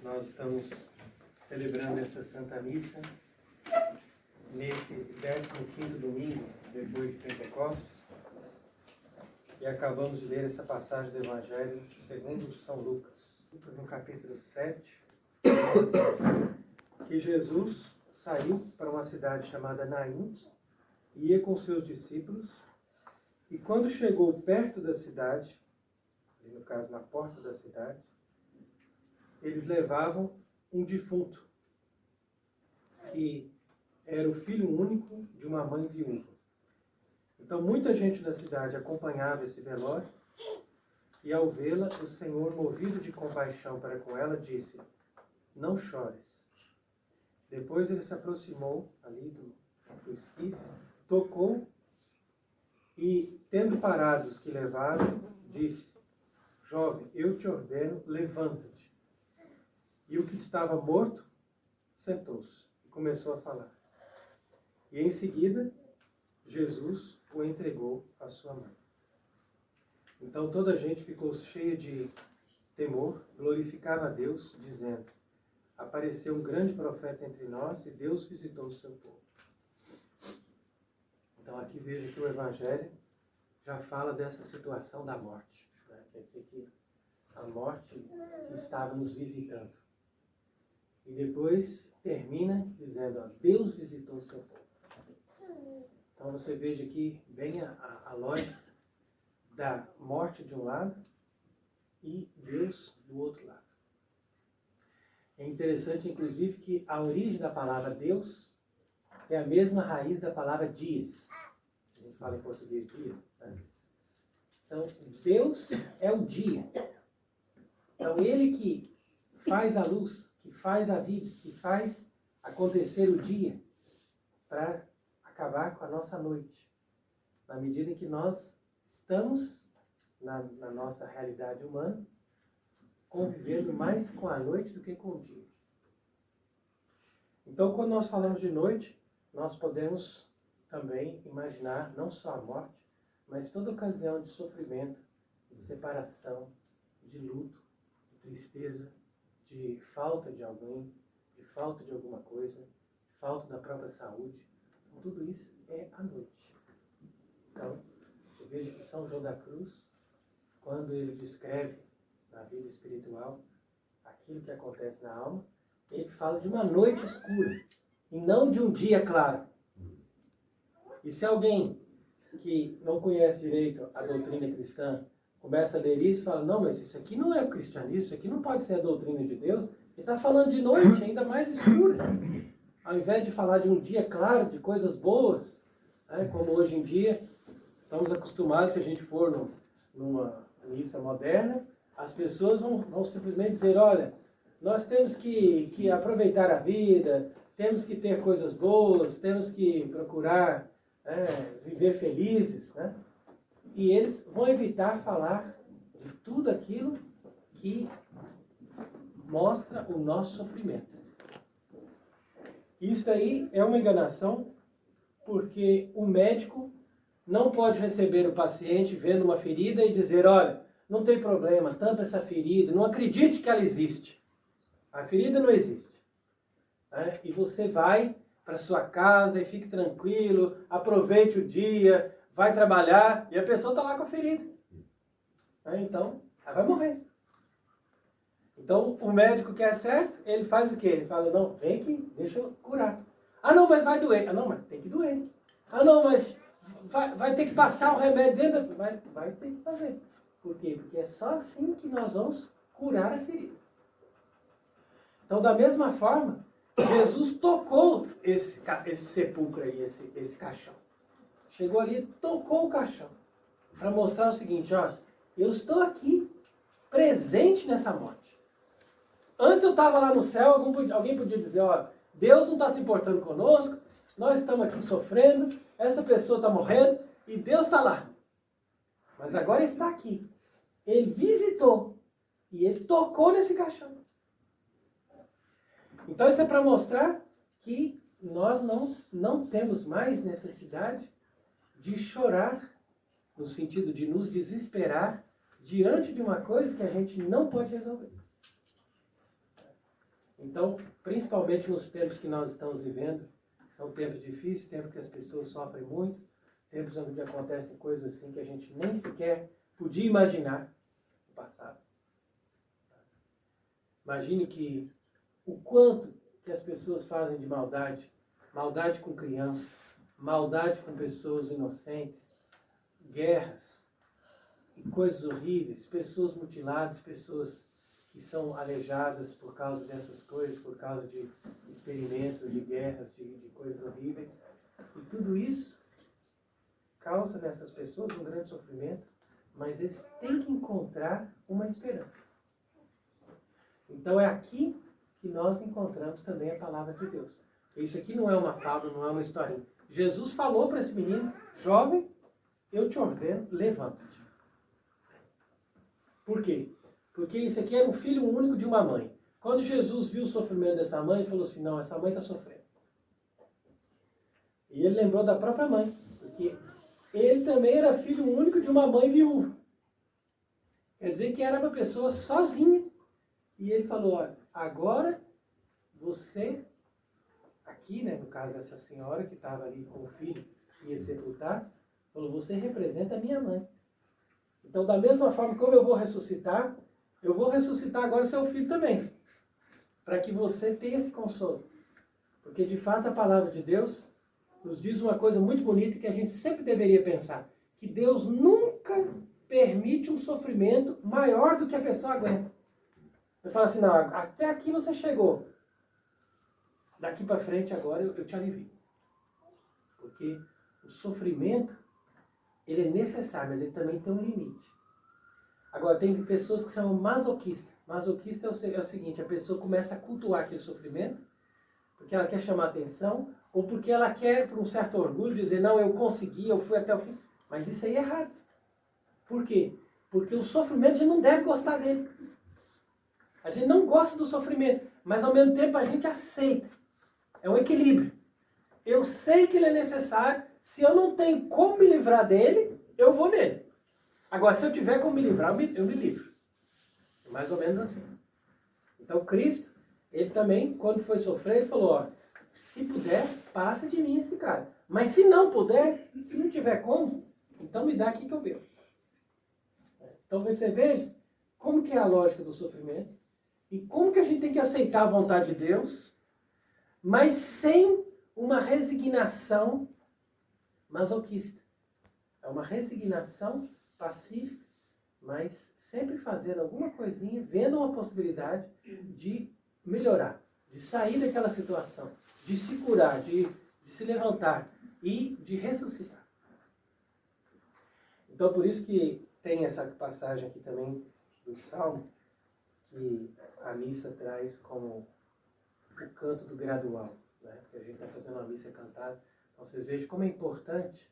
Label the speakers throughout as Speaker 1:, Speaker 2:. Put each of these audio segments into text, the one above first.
Speaker 1: Nós estamos celebrando esta Santa Missa nesse 15º domingo, depois de Pentecostes, e acabamos de ler essa passagem do Evangelho segundo São Lucas, no capítulo 7, que Jesus saiu para uma cidade chamada Naim, ia com seus discípulos, e quando chegou perto da cidade, no caso na porta da cidade, eles levavam um defunto, que era o filho único de uma mãe viúva. Então muita gente da cidade acompanhava esse velório, e ao vê-la, o Senhor, movido de compaixão para com ela, disse: "Não chores." Depois ele se aproximou ali do esquife, tocou e, tendo parado os que levaram, disse: "Jovem, eu te ordeno, levanta-te." E o que estava morto sentou-se e começou a falar. E em seguida, Jesus o entregou à sua mãe. Então toda a gente ficou cheia de temor, glorificava a Deus, dizendo: "Apareceu um grande profeta entre nós e Deus visitou o seu povo." Então aqui veja que o Evangelho já fala dessa situação da morte, né? Quer dizer que a morte que estava nos visitando. E depois termina dizendo: ó, Deus visitou o seu povo. Então você veja aqui bem a lógica da morte de um lado e Deus do outro lado. É interessante, inclusive, que a origem da palavra Deus é a mesma raiz da palavra dias. A gente fala em português dia, né? Então, Deus é o dia. Então, Ele que faz a luz, que faz a vida, que faz acontecer o dia para acabar com a nossa noite. Na medida em que nós estamos, na nossa realidade humana, convivendo mais com a noite do que com o dia. Então, quando nós falamos de noite, nós podemos também imaginar não só a morte, mas toda ocasião de sofrimento, de separação, de luto, de tristeza, de falta de alguém, de falta de alguma coisa, de falta da própria saúde. Então, tudo isso é a noite. Então, eu vejo que São João da Cruz, quando ele descreve na vida espiritual aquilo que acontece na alma, ele fala de uma noite escura e não de um dia claro. E se alguém que não conhece direito a doutrina cristã começa a ler isso e fala: não, mas isso aqui não é o cristianismo, isso aqui não pode ser a doutrina de Deus, ele está falando de noite ainda mais escura. Ao invés de falar de um dia claro, de coisas boas, né, como hoje em dia estamos acostumados, se a gente for numa missa moderna, as pessoas vão simplesmente dizer: olha, nós temos que aproveitar a vida, temos que ter coisas boas, temos que procurar viver felizes, né? E eles vão evitar falar de tudo aquilo que mostra o nosso sofrimento. Isso aí é uma enganação, porque o médico não pode receber o paciente vendo uma ferida e dizer: olha, não tem problema, tampa essa ferida, não acredite que ela existe. A ferida não existe. Né? E você vai para sua casa e fique tranquilo, aproveite o dia, vai trabalhar e a pessoa está lá com a ferida. Então, ela vai morrer. Então, o médico que é certo, ele faz o quê? Ele fala: não, vem aqui, deixa eu curar. Ah, não, mas vai doer. Ah, não, mas tem que doer. Ah, não, mas vai ter que passar o remédio dentro. Vai ter que fazer. Por quê? Porque é só assim que nós vamos curar a ferida. Então, da mesma forma, Jesus tocou esse sepulcro aí, esse caixão. Chegou ali, tocou o caixão, para mostrar o seguinte: ó, eu estou aqui, presente nessa morte. Antes eu estava lá no céu, alguém podia dizer: ó, Deus não está se importando conosco, nós estamos aqui sofrendo, essa pessoa está morrendo, e Deus está lá. Mas agora ele está aqui. Ele visitou, e ele tocou nesse caixão. Então isso é para mostrar que nós não temos mais necessidade de chorar, no sentido de nos desesperar diante de uma coisa que a gente não pode resolver. Então, principalmente nos tempos que nós estamos vivendo, são tempos difíceis, tempos que as pessoas sofrem muito, tempos onde acontecem coisas assim que a gente nem sequer podia imaginar no passado. Imagine que o quanto que as pessoas fazem de maldade, maldade com crianças, maldade com pessoas inocentes, guerras e coisas horríveis, pessoas mutiladas, pessoas que são aleijadas por causa dessas coisas, por causa de experimentos, de guerras, de coisas horríveis. E tudo isso causa nessas pessoas um grande sofrimento, mas eles têm que encontrar uma esperança. Então é aqui que nós encontramos também a palavra de Deus. Isso aqui não é uma fábula, não é uma historinha. Jesus falou para esse menino, jovem, eu te ordeno, levanta-te. Por quê? Porque isso aqui era um filho único de uma mãe. Quando Jesus viu o sofrimento dessa mãe, ele falou assim, não, essa mãe está sofrendo. E ele lembrou da própria mãe, porque ele também era filho único de uma mãe viúva. Quer dizer que era uma pessoa sozinha. E ele falou, olha, agora você, aqui, né, no caso dessa senhora que estava ali com o filho, ia sepultar, falou, você representa a minha mãe. Então, da mesma forma como eu vou ressuscitar agora o seu filho também. Para que você tenha esse consolo. Porque, de fato, a palavra de Deus nos diz uma coisa muito bonita que a gente sempre deveria pensar. Que Deus nunca permite um sofrimento maior do que a pessoa aguenta. Ele fala assim, não, até aqui você chegou. Daqui para frente agora eu te alivio. Porque o sofrimento, ele é necessário, mas ele também tem um limite. Agora, tem pessoas que são masoquistas. Masoquista é o seguinte, a pessoa começa a cultuar aquele sofrimento, porque ela quer chamar atenção, ou porque ela quer, por um certo orgulho, dizer, não, eu consegui, eu fui até o fim. Mas isso aí é errado. Por quê? Porque o sofrimento a gente não deve gostar dele. A gente não gosta do sofrimento, mas ao mesmo tempo a gente aceita. É um equilíbrio. Eu sei que ele é necessário, se eu não tenho como me livrar dele, eu vou nele. Agora, se eu tiver como me livrar, eu me livro. É mais ou menos assim. Então, Cristo, ele também, quando foi sofrer, ele falou, ó, se puder, passa de mim esse cara. Mas se não puder, se não tiver como, então me dá aqui que eu bebo. Então, você veja como que é a lógica do sofrimento e como que a gente tem que aceitar a vontade de Deus, mas sem uma resignação masoquista. É uma resignação pacífica, mas sempre fazendo alguma coisinha, vendo uma possibilidade de melhorar, de sair daquela situação, de se curar, de se levantar e de ressuscitar. Então, por isso que tem essa passagem aqui também do Salmo, que a missa traz como o canto do gradual, né? Porque a gente está fazendo uma missa cantada. Então, vocês vejam como é importante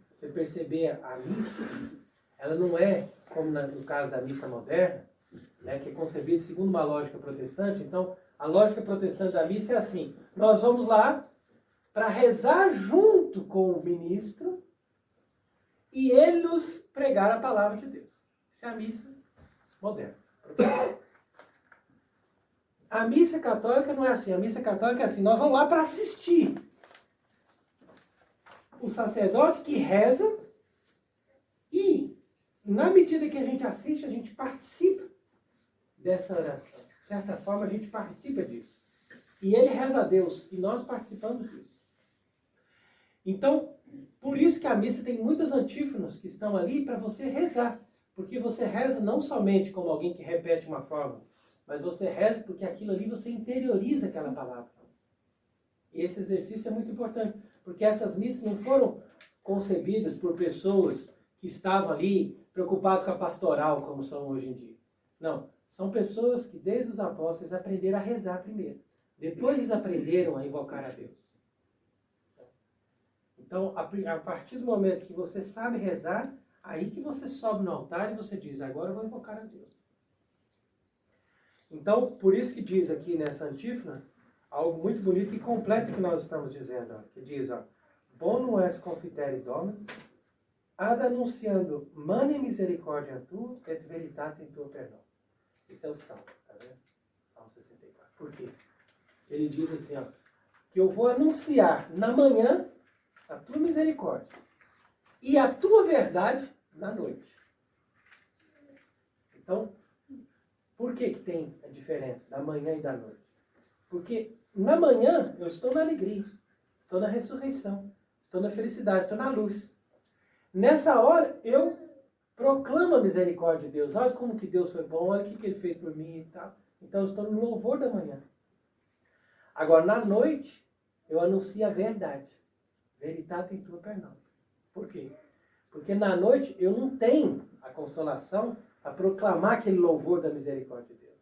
Speaker 1: você perceber a missa. Ela não é, como no caso da missa moderna, né, que é concebida segundo uma lógica protestante. Então, a lógica protestante da missa é assim, nós vamos lá para rezar junto com o ministro e ele nos pregar a palavra de Deus. Isso é a missa moderna. A missa católica não é assim. A missa católica é assim, nós vamos lá para assistir o sacerdote que reza e, na medida que a gente assiste, a gente participa dessa oração. De certa forma, a gente participa disso. E ele reza a Deus, e nós participamos disso. Então, por isso que a missa tem muitas antífonas que estão ali para você rezar. Porque você reza não somente como alguém que repete uma fórmula, mas você reza porque aquilo ali você interioriza aquela palavra. E esse exercício é muito importante, porque essas missas não foram concebidas por pessoas que estavam ali preocupadas com a pastoral, como são hoje em dia. Não, são pessoas que desde os apóstolos aprenderam a rezar primeiro. Depois eles aprenderam a invocar a Deus. Então, a partir do momento que você sabe rezar, aí que você sobe no altar e você diz, agora eu vou invocar a Deus. Então, por isso que diz aqui nessa antífona, algo muito bonito e completo que nós estamos dizendo, ó, que diz, ó, bonum est confiteri Domini, ad annunciando mane misericordia tua et veritatem tua perdão. Esse é o Salmo, tá vendo? Salmo 64. Por quê? Ele diz assim, ó, que eu vou anunciar na manhã a tua misericórdia e a tua verdade na noite. Então, por que tem a diferença da manhã e da noite? Porque na manhã eu estou na alegria, estou na ressurreição, estou na felicidade, estou na luz. Nessa hora eu proclamo a misericórdia de Deus. Olha como que Deus foi bom, olha o que ele fez por mim e tal. Então eu estou no louvor da manhã. Agora, na noite, eu anuncio a verdade. Veritatem tua pernão. Por quê? Porque na noite eu não tenho a consolação para proclamar aquele louvor da misericórdia de Deus.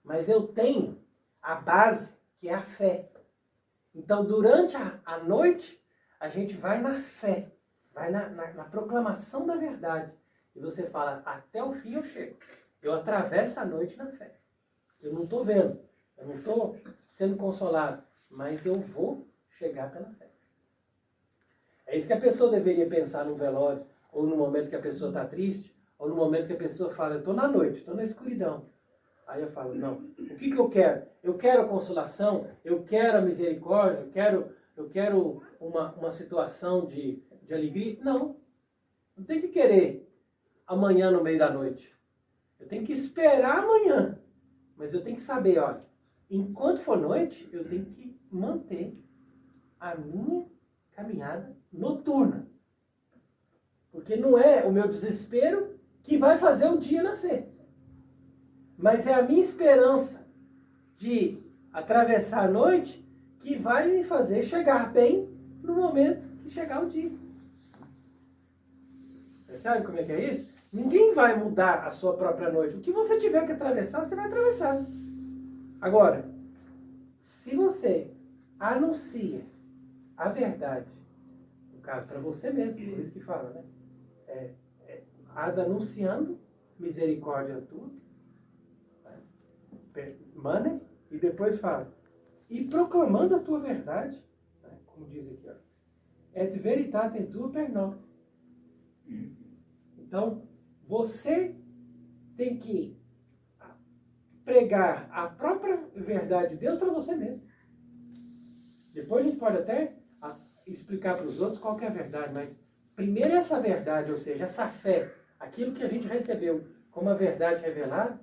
Speaker 1: Mas eu tenho a base, que é a fé. Então, durante a noite, a gente vai na fé, vai na proclamação da verdade. E você fala, até o fim eu chego. Eu atravesso a noite na fé. Eu não estou vendo, eu não estou sendo consolado, mas eu vou chegar pela fé. É isso que a pessoa deveria pensar no velório, ou no momento que a pessoa está triste, ou no momento que a pessoa fala, eu estou na noite, estou na escuridão. Aí eu falo, não, o que eu quero? Eu quero a consolação, eu quero a misericórdia, eu quero uma situação de alegria. Não, não tem que querer amanhã no meio da noite. Eu tenho que esperar amanhã. Mas eu tenho que saber, olha, enquanto for noite, eu tenho que manter a minha caminhada noturna. Porque não é o meu desespero que vai fazer o dia nascer. Mas é a minha esperança de atravessar a noite que vai me fazer chegar bem no momento que chegar o dia. Você sabe como é que é isso? Ninguém vai mudar a sua própria noite. O que você tiver que atravessar, você vai atravessar. Agora, se você anuncia a verdade, no caso para você mesmo, por isso que fala, né? Anunciando misericórdia a tudo, mane, e depois fala, e proclamando a tua verdade, né? Como diz aqui, ó, et veritatem tua pernão. Então, você tem que pregar a própria verdade de Deus para você mesmo. Depois a gente pode até explicar para os outros qual que é a verdade, mas primeiro essa verdade, ou seja, essa fé, aquilo que a gente recebeu como a verdade revelada,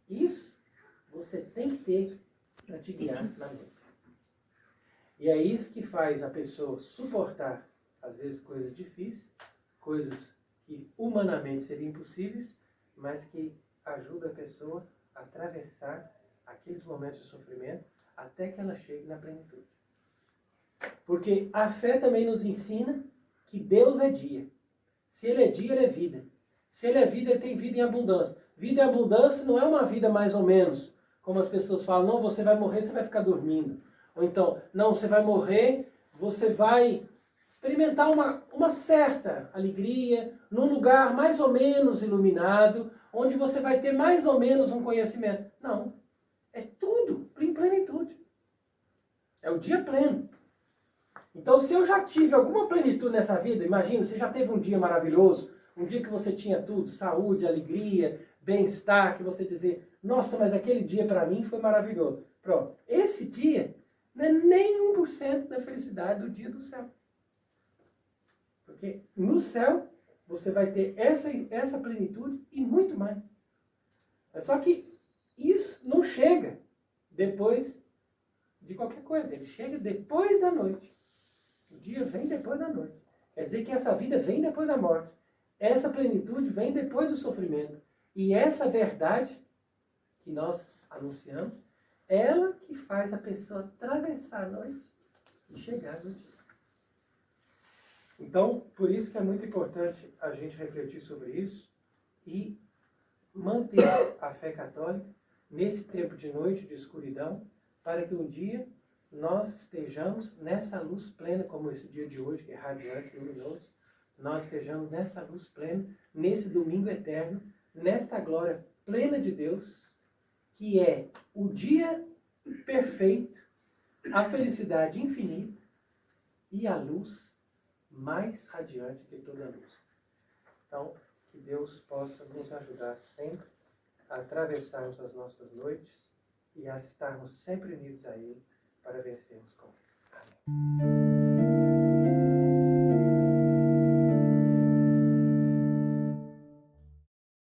Speaker 1: isso você tem que ter para te guiar na noite. E é isso que faz a pessoa suportar, às vezes, coisas difíceis, coisas que humanamente seriam impossíveis, mas que ajuda a pessoa a atravessar aqueles momentos de sofrimento até que ela chegue na plenitude. Porque a fé também nos ensina que Deus é dia. Se Ele é dia, Ele é vida. Se Ele é vida, Ele tem vida em abundância. Vida em abundância não é uma vida mais ou menos, como as pessoas falam, não, você vai morrer, você vai ficar dormindo. Ou então, não, você vai morrer, você vai experimentar uma certa alegria, num lugar mais ou menos iluminado, onde você vai ter mais ou menos um conhecimento. Não, é tudo em plenitude. É o dia pleno. Então, se eu já tive alguma plenitude nessa vida, imagina, você já teve um dia maravilhoso, um dia que você tinha tudo, saúde, alegria, bem-estar, que você dizer, nossa, mas aquele dia para mim foi maravilhoso. Pronto, esse dia não é nem 1% da felicidade do dia do céu. Porque no céu você vai ter essa plenitude e muito mais. Só que isso não chega depois de qualquer coisa. Ele chega depois da noite. O dia vem depois da noite. Quer dizer que essa vida vem depois da morte. Essa plenitude vem depois do sofrimento. E essa verdade que nós anunciamos, ela que faz a pessoa atravessar a noite e chegar no dia. Então, por isso que é muito importante a gente refletir sobre isso e manter a fé católica nesse tempo de noite, de escuridão, para que um dia nós estejamos nessa luz plena, como esse dia de hoje, que é radiante, luminoso, nós estejamos nessa luz plena, nesse domingo eterno, nesta glória plena de Deus, que é o dia perfeito, a felicidade infinita e a luz mais radiante que toda luz. Então, que Deus possa nos ajudar sempre a atravessarmos as nossas noites e a estarmos sempre unidos a Ele, para vencermos com ele. Amém.